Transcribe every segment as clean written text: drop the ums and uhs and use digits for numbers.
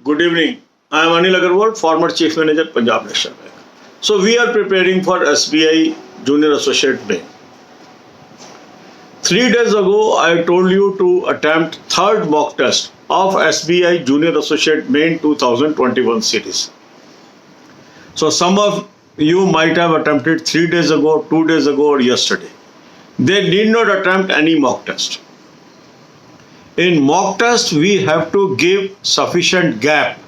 Good evening. I am Anil Agarwal, former Chief Manager, Punjab National Bank. So we are preparing for SBI Junior Associate Main. 3 days ago, I told you to attempt third mock test of SBI Junior Associate Main 2021 series. So some of you might have attempted 3 days ago, 2 days ago, or yesterday. They need not attempt any mock test. In mock test, we have to give sufficient gap.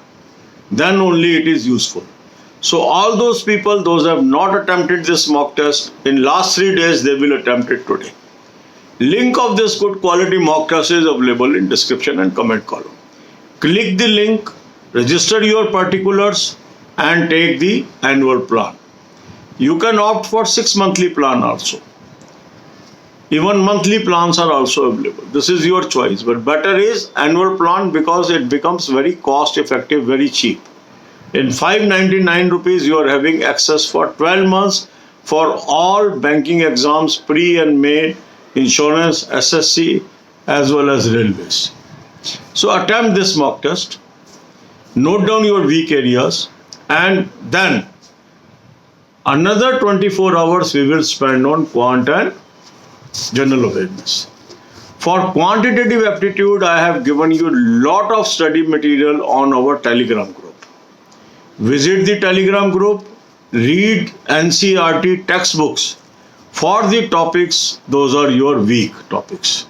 Then only it is useful. So all those people, those have not attempted this mock test, in last 3 days, they will attempt it today. Link of this good quality mock test is available in description and comment column. Click the link, register your particulars and take the annual plan. You can opt for 6 monthly plan also. Even monthly plans are also available. This is your choice, but better is annual plan because it becomes very cost effective, very cheap. In 599 rupees, you are having access for 12 months for all banking exams, pre and main, insurance, SSC, as well as railways. So attempt this mock test, note down your weak areas, and then another 24 hours we will spend on quant and general awareness. For quantitative aptitude, I have given you a lot of study material on our Telegram group. Visit the Telegram group, read NCERT textbooks for the topics, those are your weak topics.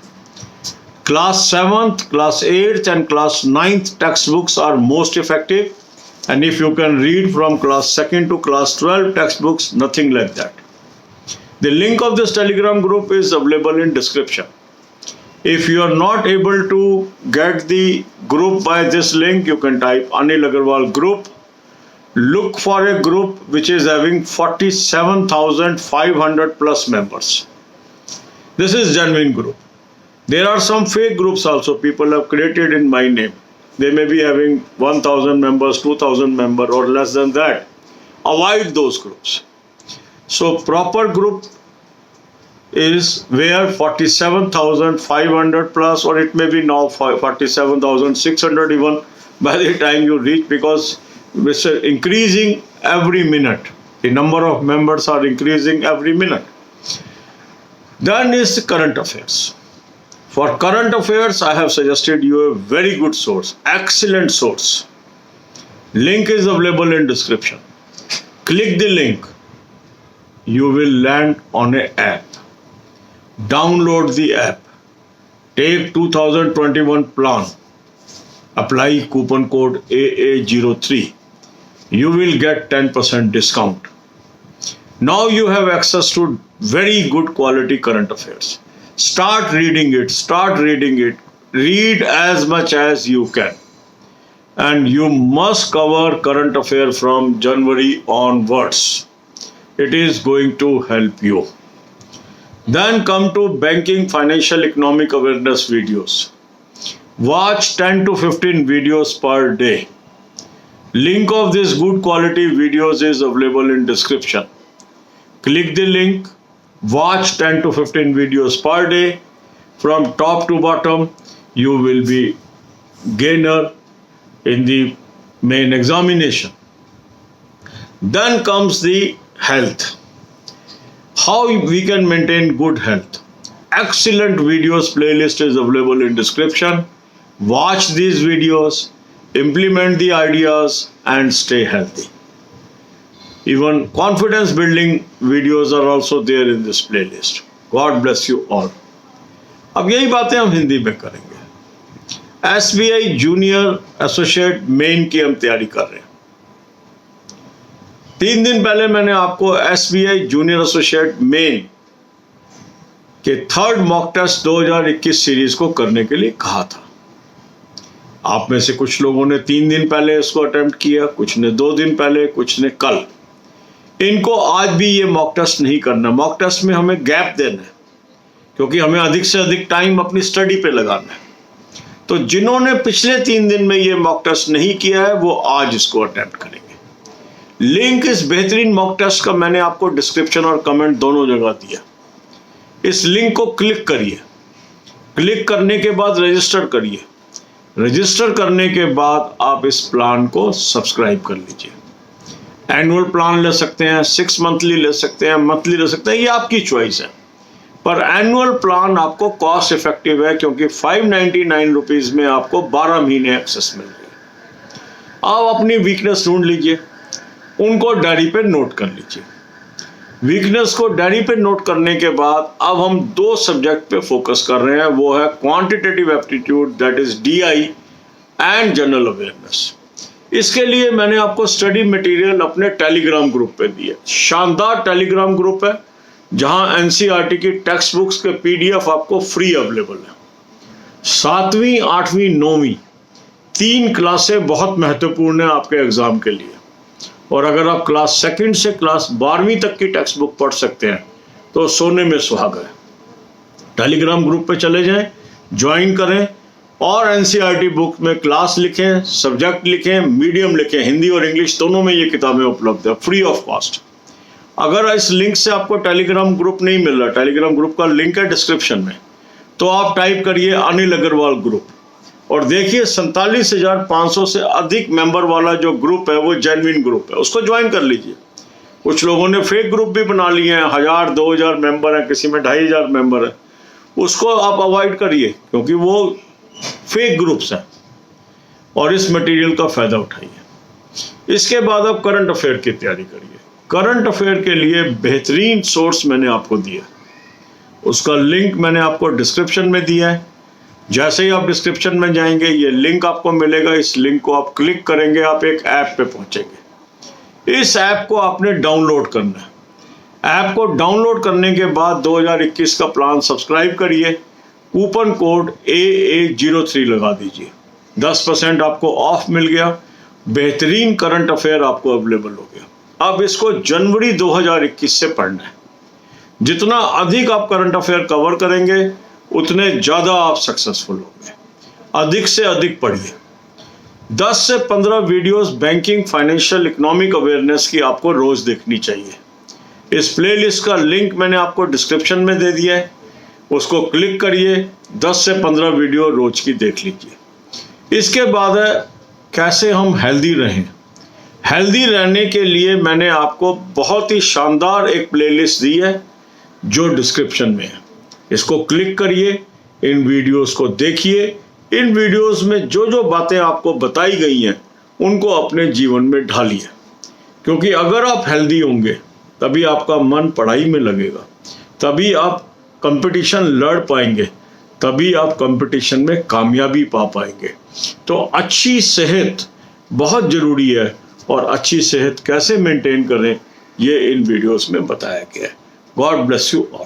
Class 7th, class 8th and class 9th textbooks are most effective, and if you can read from class 2nd to class 12 textbooks, nothing like that. The link of this Telegram group is available in description. If you are not able to get the group by this link, you can type Anil Agarwal group. Look for a group which is having 47,500 plus members. This is genuine group. There are some fake groups also people have created in my name. They may be having 1,000 members, 2,000 members or less than that. Avoid those groups. So proper group is where 47,500 plus, or it may be now 47,600 even by the time you reach, because it's increasing every minute. The number of members are increasing every minute. Then is current affairs. For current affairs, I have suggested you a very good source, excellent source. Link is available in description. Click the link. You will land on an app. Download the app. Take 2021 plan. Apply coupon code AA03. You will get 10% discount. Now you have access to very good quality current affairs. Start reading it. Start reading it. Read as much as you can. And you must cover current affair from January onwards. It is going to help you. Then come to banking, financial, economic awareness videos. Watch 10 to 15 videos per day. Link of these good quality videos is available in description. Click the link. Watch 10 to 15 videos per day. From top to bottom, you will be gainer in the main examination. Then comes the health. How we can maintain good health. Excellent videos playlist is available in description. Watch these videos, implement the ideas and stay healthy. Even confidence building videos are also there in this playlist. God bless you all. अब यही बातें हम हिंदी में करेंगे. SBI junior associate main की हम तैयारी कर रहे हैं. 3 दिन पहले मैंने आपको SBI जूनियर एसोसिएट मेन के थर्ड मॉक टेस्ट 2021 सीरीज को करने के लिए कहा था. आप में से कुछ लोगों ने 3 दिन पहले इसको अटेम्प्ट किया, कुछ ने 2 दिन पहले, कुछ ने कल. इनको आज भी ये मॉक टेस्ट नहीं करना. मॉक टेस्ट में हमें गैप देना है क्योंकि हमें अधिक से अधिक टाइम अपनी स्टडी पे लगाना है. तो जिन्होंने पिछले 3 दिन में ये मॉक टेस्ट नहीं किया है वो आज इसको अटेम्प्ट करेंगे. लिंक इस बेहतरीन मॉक टेस्ट का मैंने आपको डिस्क्रिप्शन और कमेंट दोनों जगह दिया. इस लिंक को क्लिक करिए. क्लिक करने के बाद रजिस्टर करिए. रजिस्टर करने के बाद आप इस प्लान को सब्सक्राइब कर लीजिए। एनुअल प्लान ले सकते हैं, 6 मंथली ले सकते हैं, मंथली ले सकते हैं, ये आपकी चॉइस है। पर एनुअल प्लान आपको कॉस्ट इफेक्टिव है क्योंकि 599 रुपीज़ में आपको 12 महीने एक्सेस मिल रही है। आप अपनी वीकनेस ढूंढ लीजिए, उनको डायरी पे नोट कर लीजिए। वीकनेस को डायरी पे नोट करने के बाद अब हम 2 सब्जेक्ट पे फोकस कर रहे हैं, वो है quantitative aptitude that is DI and general awareness. इसके लिए मैंने आपको स्टडी मटेरियल अपने टेलीग्राम ग्रुप पे दिए। शानदार टेलीग्राम ग्रुप है जहां NCERT की टेक्स्ट बुक्स के PDF आपको फ्री अवेलेबल है। 7वीं, 8वीं, 9वीं 3 क्लासें बहुत महत्वपूर्ण है आपके एग्जाम के लिए। और अगर आप क्लास 2 से क्लास 12वीं तक की टेक्स्ट बुक पढ़ सकते हैं तो सोने में सुहागा है। टेलीग्राम ग्रुप पे चले जाएं, ज्वाइन करें और NCERT बुक में क्लास लिखें, सब्जेक्ट लिखें, मीडियम लिखें, हिंदी और इंग्लिश दोनों में ये किताबें उपलब्ध है फ्री ऑफ कॉस्ट। अगर इस लिंक से आपको टेलीग्राम ग्रुप नहीं मिल रहा, टेलीग्राम ग्रुप का लिंक है डिस्क्रिप्शन में, तो आप टाइप करिए अनिल अग्रवाल ग्रुप और देखिए 47,500 से अधिक मेंबर वाला जो ग्रुप है वो जेन्युइन ग्रुप है, उसको ज्वाइन कर लीजिए। कुछ लोगों ने फेक ग्रुप भी बना लिए हैं, 1000 2000 मेंबर हैं, किसी में 2500 मेंबर है, उसको आप अवॉइड करिए क्योंकि वो फेक ग्रुप्स हैं और इस मटेरियल का फायदा उठाइए। इसके बाद आप करंट अफेयर की तैयारी करिए। करंट अफेयर के लिए बेहतरीन सोर्स मैंने आपको दिया, उसका लिंक मैंने आपको डिस्क्रिप्शन में दिया है। जैसे ही आप डिस्क्रिप्शन में जाएंगे ये लिंक आपको मिलेगा, इस लिंक को आप क्लिक करेंगे, आप एक ऐप पे पहुंचेंगे। इस ऐप को आपने डाउनलोड करना है। ऐप को डाउनलोड करने के बाद 2021 का प्लान सब्सक्राइब करिए, कूपन कोड AA03 लगा दीजिए, 10% आपको ऑफ मिल गया, बेहतरीन करंट अफेयर आपको अवेलेबल हो गया। अब इसको जनवरी 2021 से पढ़ना है। जितना अधिक आप करंट अफेयर कवर करेंगे उतने ज़्यादा आप सक्सेसफुल होंगे। अधिक से अधिक पढ़िए। 10 से 15 videos banking, financial, economic awareness की आपको रोज़ देखनी चाहिए। इस प्लेलिस्ट का लिंक मैंने आपको डिस्क्रिप्शन में दे दिया है, उसको क्लिक करिए, 10 से 15 वीडियो रोज की देख लीजिए। इसके बाद है कैसे हम हेल्दी रहें। हेल्दी रहने के लिए मैंने आपको बहुत ही शानदार एक प्लेलिस्ट दी है जो डिस्क्रिप्शन में है, इसको क्लिक करिए, इन वीडियोस को देखिए। इन वीडियोस में जो जो बातें आपको बताई गई हैं उनको अपने जीवन में ढालिए, क्योंकि अगर आप हेल्दी होंगे तभी आपका मन पढ़ाई में लगेगा, तभी आप कंपटीशन लड़ पाएंगे, तभी आप कंपटीशन में कामयाबी पा पाएंगे। तो अच्छी सेहत बहुत ज़रूरी है और अच्छी सेहत कैसे मेंटेन करें ये इन वीडियोस में बताया गया है। God bless you all.